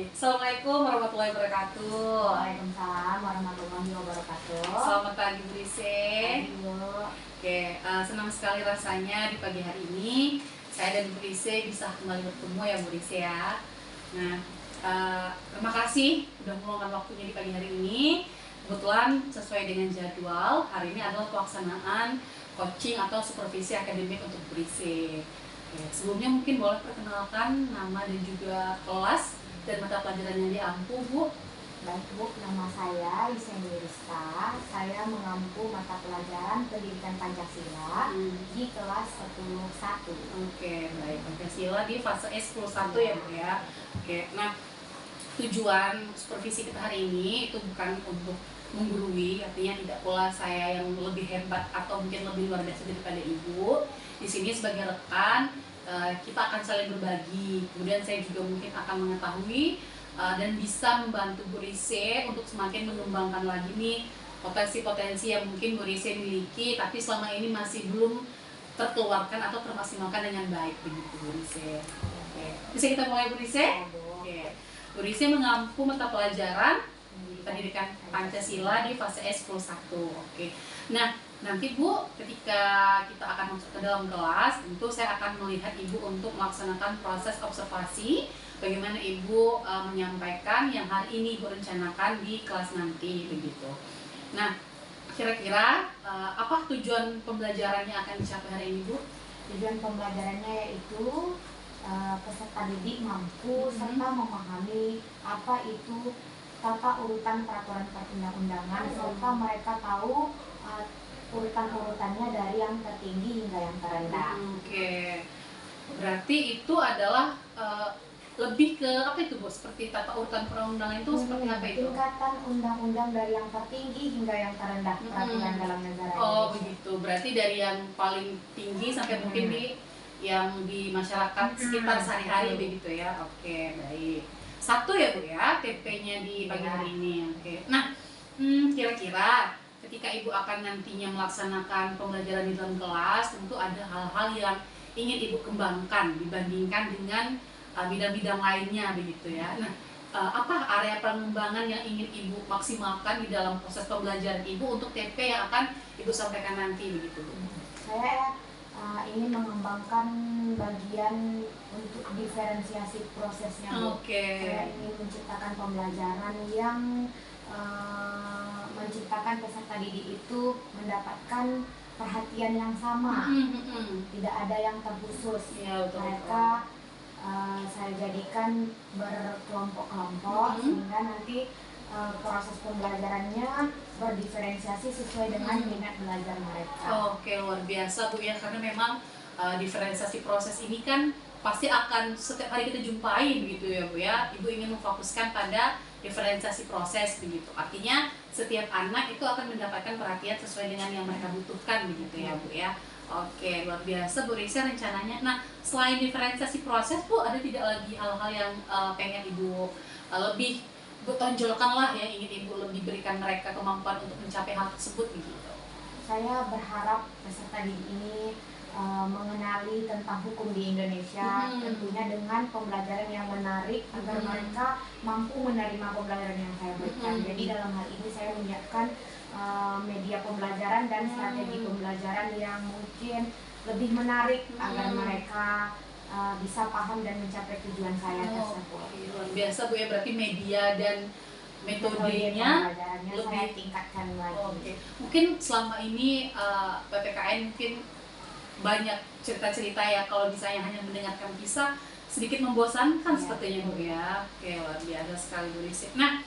Assalamualaikum warahmatullahi wabarakatuh. Waalaikumsalam warahmatullahi wabarakatuh. Selamat pagi Bu Rise. Ibu. Oke, senang sekali rasanya di pagi hari ini saya dan Bu Rise bisa kembali bertemu ya Bu Rise ya. Nah, terima kasih sudah meluangkan waktunya di pagi hari ini. Kebetulan sesuai dengan jadwal, hari ini adalah pelaksanaan coaching atau supervisi akademik untuk Bu Rise. Oke, sebelumnya mungkin boleh perkenalkan nama dan juga kelas dan mata pelajaran yang diampu, Bu. Baik Bu, nama saya Yuseni Rizka. Saya mengampu mata pelajaran Pendidikan Pancasila di kelas 10-1. Oke, baik. Pancasila di fase S11 ya Bu ya. Oke, nah tujuan supervisi kita hari ini itu bukan untuk menggurui, artinya tidak pula saya yang lebih hebat atau mungkin lebih luar biasa daripada Ibu. Di sini sebagai rekan kita akan saling berbagi. Kemudian saya juga mungkin akan mengetahui dan bisa membantu Bu Rise untuk semakin mengembangkan lagi nih potensi-potensi yang mungkin Bu Rise miliki, tapi selama ini masih belum terkeluarkan atau termaksimalkan dengan baik begitu Bu Rise. Oke. Bisa kita mulai Bu Rise? Oke. Bu Rise mengampu mata pelajaran Pendidikan Pancasila di fase S11. Oke. Nah, nanti Bu, ketika kita akan masuk ke dalam kelas, tentu saya akan melihat Ibu untuk melaksanakan proses observasi bagaimana Ibu menyampaikan yang hari ini Ibu rencanakan di kelas nanti begitu. Nah, kira-kira apa tujuan pembelajarannya akan dicapai hari ini Bu? Tujuan pembelajarannya yaitu peserta didik mampu serta memahami apa itu tata urutan peraturan perundang-undangan serta mereka tahu urutan-urutannya dari yang tertinggi hingga yang terendah. Oke. Berarti itu adalah lebih ke apa itu Bu? Seperti tata urutan perundang-undangan itu seperti apa itu? Tingkatan undang-undang dari yang tertinggi hingga yang terendah peraturan dalam negara Oh Indonesia. begitu. Berarti dari yang paling tinggi sampai mungkin yang di masyarakat sekitar sehari-hari begitu ya. Oke, baik. Satu ya Bu ya, TP-nya di pagi hari ini. Oke. Nah, kira-kira ketika Ibu akan nantinya melaksanakan pembelajaran di dalam kelas, tentu ada hal-hal yang ingin Ibu kembangkan dibandingkan dengan bidang-bidang lainnya begitu ya. Nah, apa area pengembangan yang ingin Ibu maksimalkan di dalam proses pembelajaran Ibu untuk TP yang akan Ibu sampaikan nanti begitu Bu? Saya ingin mengembangkan bagian untuk diferensiasi prosesnya. Saya ingin menciptakan pembelajaran yang menciptakan peserta didik itu mendapatkan perhatian yang sama, tidak ada yang terkhusus. Mereka saya jadikan berkelompok-kelompok sehingga nanti proses pembelajarannya berdiferensiasi sesuai dengan minat belajar mereka. Oke, luar biasa Bu ya, karena memang diferensiasi proses ini kan pasti akan setiap hari kita jumpain begitu ya Bu ya. Ibu ingin memfokuskan pada diferensiasi proses begitu. Artinya setiap anak itu akan mendapatkan perhatian sesuai dengan yang mereka butuhkan begitu ya Bu ya. Oke, luar biasa Bu Rise rencananya. Nah, selain diferensiasi proses Bu, ada tidak lagi hal-hal yang pengen Ibu lebih Ibu tonjolkan lah ya, ingin Ibu lebih berikan mereka kemampuan untuk mencapai hal tersebut begitu? Saya berharap peserta didik ini mengenali tentang hukum di Indonesia, tentunya dengan pembelajaran yang menarik agar mereka mampu menerima pembelajaran yang saya berikan. Jadi dalam hal ini saya menyiapkan media pembelajaran dan strategi pembelajaran yang mungkin lebih menarik agar mereka bisa paham dan mencapai tujuan saya tersebut. Luar biasa Bu ya, berarti media dan metodenya lebih saya tingkatkan lagi. Mungkin selama ini PPKN mungkin banyak cerita-cerita ya, kalau misalnya hanya mendengarkan kisah sedikit membosankan sepertinya Bu ya. Oke, luar biasa sekali Bu Rise. Nah,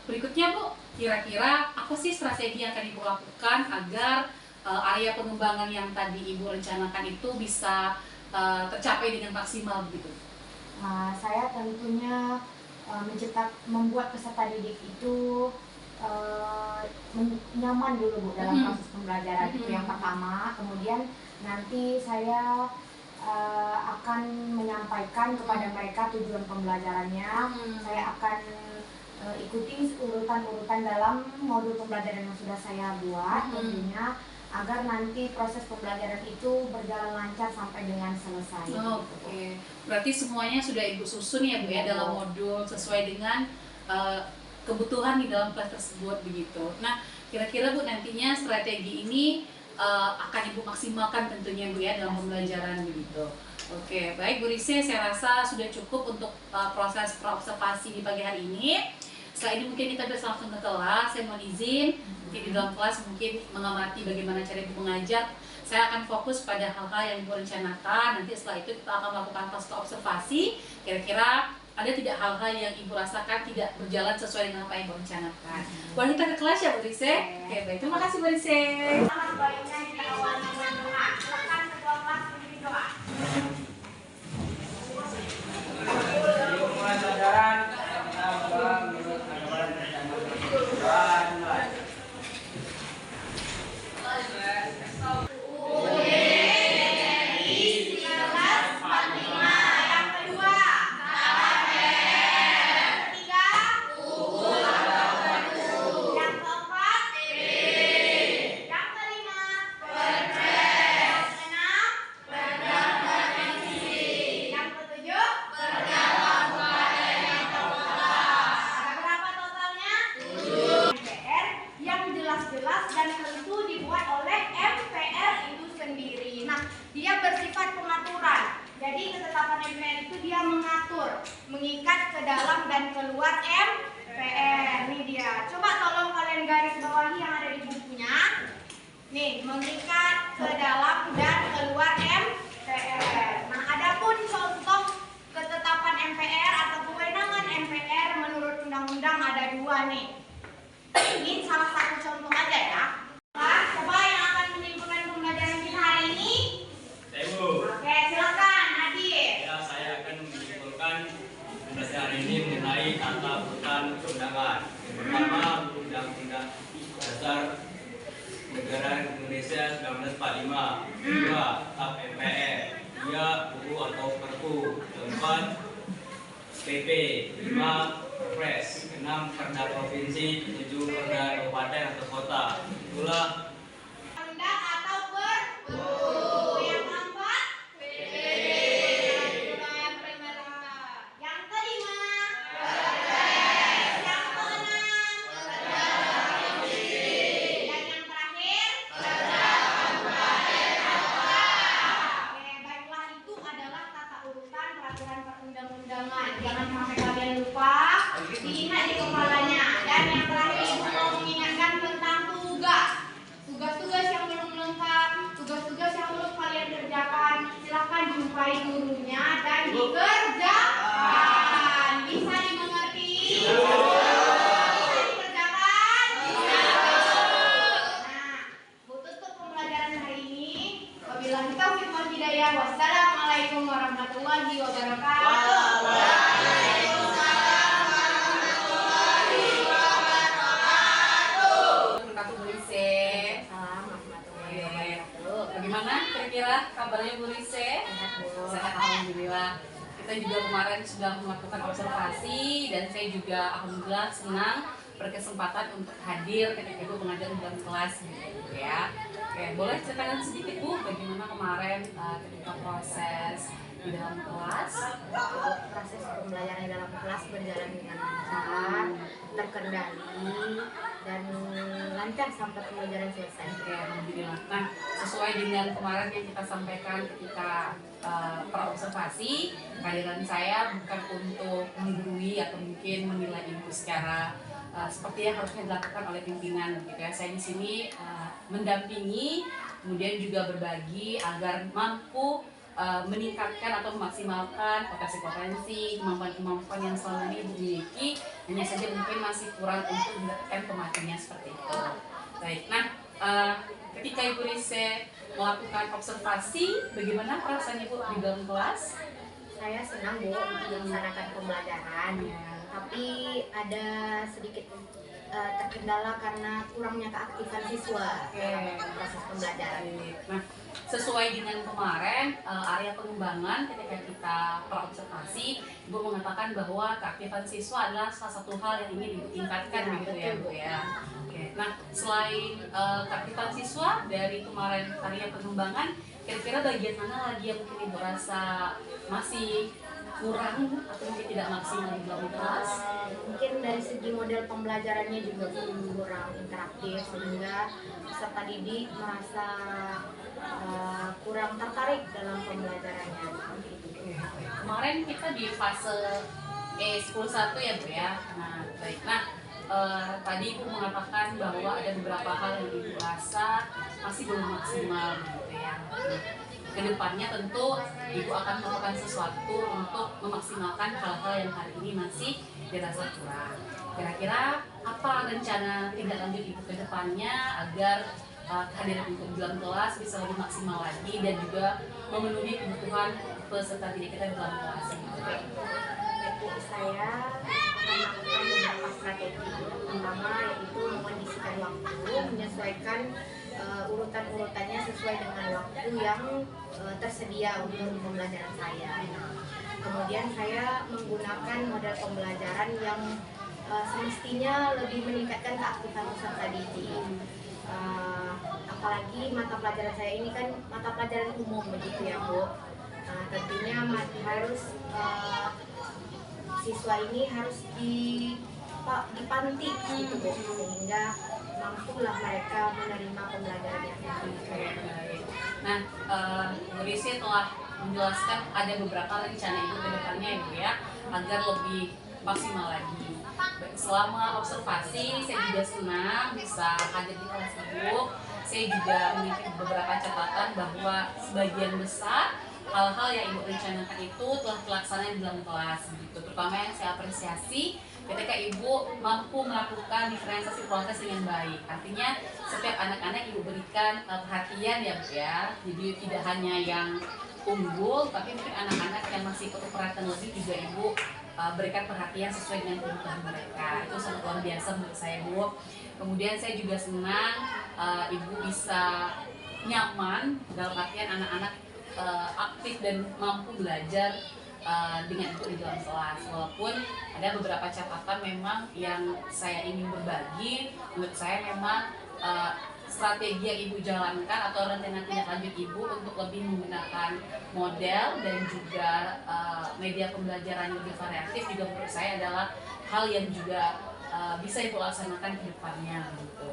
berikutnya Bu, kira-kira apa sih strategi yang akan Ibu lakukan agar area pengembangan yang tadi Ibu rencanakan itu bisa tercapai dengan maksimal begitu? Saya tentunya membuat peserta didik itu nyaman dulu Bu dalam proses pembelajaran itu yang pertama. Kemudian nanti saya akan menyampaikan kepada mereka tujuan pembelajarannya. Saya akan ikuti urutan-urutan dalam modul pembelajaran yang sudah saya buat. Tentunya agar nanti proses pembelajaran itu berjalan lancar sampai dengan selesai. Oke. Berarti semuanya sudah Ibu susun ya Bu ya dalam modul sesuai dengan kebutuhan di dalam kelas tersebut begitu. Nah, kira-kira Bu nantinya strategi ini akan Ibu maksimalkan tentunya Bu ya dalam pembelajaran begitu. Oke, baik Bu Rise, saya rasa sudah cukup untuk proses observasi di pagi hari ini. Setelah ini mungkin kita bisa langsung ke kelas. Saya mohon izin, mungkin di dalam kelas mungkin mengamati bagaimana cara Ibu mengajar. Saya akan fokus pada hal-hal yang Ibu rencanakan. Nanti setelah itu kita akan melakukan tes observasi. Kira-kira ada tidak hal-hal yang Ibu rasakan tidak berjalan sesuai dengan apa yang Ibu rencanakan. Boleh kita ke kelas ya Bu Rise? Oke, baik. Terima kasih Bu Rise. Baiknya kita awali dengan doa. Silakan kedua kelas berdiri doa. Pelajaran kita ulang menurut agama dan Tuhan. jelas dan tentu dibuat oleh MPR itu sendiri. Nah, dia bersifat pengaturan. Jadi ketetapan MPR itu dia mengatur, mengikat ke dalam dan keluar MPR. Ini dia. Coba tolong kalian garis bawahi yang ada di bukunya. Nih, mengikat ke dalam dan keluar MPR. Nah, adapun contoh ketetapan MPR atau kewenangan MPR menurut undang-undang ada dua nih. Ini salah satu contoh aja ya. Nah, coba yang akan menyimpulkan pembelajaran kita hari ini. Saya Bu. Oke, silakan Adit. Ya, saya akan menyimpulkan pembelajaran hari ini mengenai tata urutan perundangan. Yang pertama, Undang-Undang Dasar Negara Indonesia 1945. Kedua, TAP MPR. Tiga, UU atau Perpu. Keempat, PP. 5, Perpres. 6, Perda Provinsi. 7, Perda Kabupaten atau Kota. Itulah Undang atau Perpu. Yang keempat, peraturan pemerintah. Yang kelima, Perpres. Yang keenam, dan yang terakhir, Oke, baiklah, itu adalah tata urutan peraturan perundang-undangan. Jangan sampai kalian lupa, diingat di kepalanya. Dan yang terakhir, Ibu mau mengingatkan tentang tugas. Tugas-tugas yang belum lengkap, tugas-tugas yang belum kalian kerjakan, silakan jumpai gurunya dan dikerjakan. Bisa dimengerti? Bisa dikerjakan? Bisa. Nah, tutup pembelajaran hari ini. Wabillahi taufiq wal hidayah. Wassalamualaikum warahmatullahi wabarakatuh. Bagaimana kira-kira kabarnya Bu Rise? Sehat, alhamdulillah. Kita juga kemarin sudah melakukan observasi dan saya juga alhamdulillah senang berkesempatan untuk hadir ketika Ibu mengajar di dalam kelas gitu ya. Oke, boleh ceritakan sedikit Bu bagaimana kemarin ketika proses di dalam kelas? Proses pembelajaran di dalam kelas berjalan dengan lancar, terkendali, dan lancar sampai pembelajaran selesai. Oke, alhamdulillah. Nah, sesuai dengan kemarin yang kita sampaikan ketika praobservasi, kehadiran saya bukan untuk menggurui atau mungkin menilai Ibu secara seperti yang harusnya dilakukan oleh pimpinan, gitu ya. Saya di sini mendampingi, kemudian juga berbagi agar mampu meningkatkan atau memaksimalkan potensi-potensi, kemampuan-kemampuan yang selama ini Ibu miliki, hanya saja mungkin masih kurang untuk mendapatkan pematangnya seperti itu. Baik, nah ketika Ibu Rise melakukan observasi, bagaimana perasaan Ibu di dalam kelas? Saya senang Bu melaksanakan pembelajaran, tapi ada sedikit terkendala karena kurangnya keaktifan siswa dalam proses pembelajaran. Nah, sesuai dengan kemarin area pengembangan ketika kita praobservasi, Ibu mengatakan bahwa keaktifan siswa adalah salah satu hal yang ingin Ibu tingkatkan begitu ya Bu ya. Oke. Nah, selain keaktifan siswa dari kemarin area pengembangan, kira-kira bagian mana lagi yang mungkin Ibu rasa masih kurang atau mungkin tidak maksimal di dalam kelas? Mungkin dari segi model pembelajarannya juga kurang interaktif sehingga peserta didik merasa kurang tertarik dalam pembelajarannya. Kemarin kita di fase E101 ya Bu ya. Nah, baik. Nah, tadi Ibu mengatakan bahwa ada beberapa hal yang Ibu rasa masih belum maksimal gitu ya. Kedepannya tentu Ibu akan melakukan sesuatu untuk memaksimalkan hal-hal yang hari ini masih dirasa kurang. Kira-kira apa rencana tindak lanjut Ibu ke depannya agar kehadiran Ibu dalam kelas bisa lebih maksimal lagi dan juga memenuhi kebutuhan peserta didik kita di dalam kelas? Saya akan melakukan beberapa strategi. Pertama yaitu mengkondisikan waktu, menyesuaikan urutan-urutannya sesuai dengan waktu yang tersedia untuk pembelajaran saya. Kemudian saya menggunakan model pembelajaran yang semestinya lebih meningkatkan keaktifan peserta didik. Apalagi mata pelajaran saya ini kan mata pelajaran umum begitu ya Bu. Tentunya harus siswa ini harus dipantik gitu Bu, sehingga mampulah mereka menerima pembelajaran yang baik. Nah, Bu Rizky telah menjelaskan ada beberapa rencana Ibu ke depannya Ibu ya, agar lebih maksimal lagi. Selama observasi, saya juga senang bisa hadir di kelas Ibu. Saya juga memiliki beberapa catatan bahwa sebagian besar hal-hal yang Ibu rencanakan itu telah terlaksana di dalam kelas begitu. Terutama yang saya apresiasi ketika Ibu mampu melakukan diferensiasi proses dengan baik. Artinya setiap anak-anak Ibu berikan perhatian ya Bu ya. Jadi tidak hanya yang unggul, tapi mungkin anak-anak yang masih perlu perhatian lebih juga Ibu berikan perhatian sesuai dengan kebutuhan mereka. Itu sangat luar biasa menurut saya Bu. Kemudian saya juga senang Ibu bisa nyaman dalam artian anak-anak aktif dan mampu belajar dengan Ibu di dalam kelas. Walaupun ada beberapa catatan memang yang saya ingin berbagi, menurut saya memang strategi yang Ibu jalankan atau rencana tindak lanjut Ibu untuk lebih menggunakan model dan juga media pembelajaran yang lebih variatif juga menurut saya adalah hal yang juga bisa Ibu laksanakan ke depannya gitu.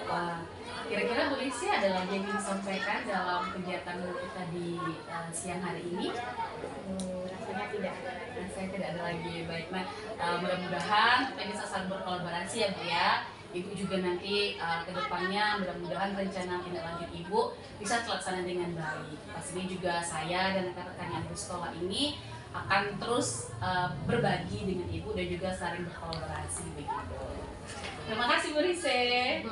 Nah, kira-kira Bu Rizky ada lagi yang ingin disampaikan dalam kegiatan kita di siang hari ini? Rasanya tidak ada. Saya tidak ada lagi. Baik, nah mudah-mudahan kita bisa saling berkolaborasi ya Bu ya. Ibu juga nanti ke depannya mudah-mudahan rencana tindak lanjut Ibu bisa terlaksana dengan baik. Pastinya juga saya dan rekan-rekan yang di sekolah ini akan terus berbagi dengan Ibu dan juga saling berkolaborasi begitu. Terima kasih Bu Rizky.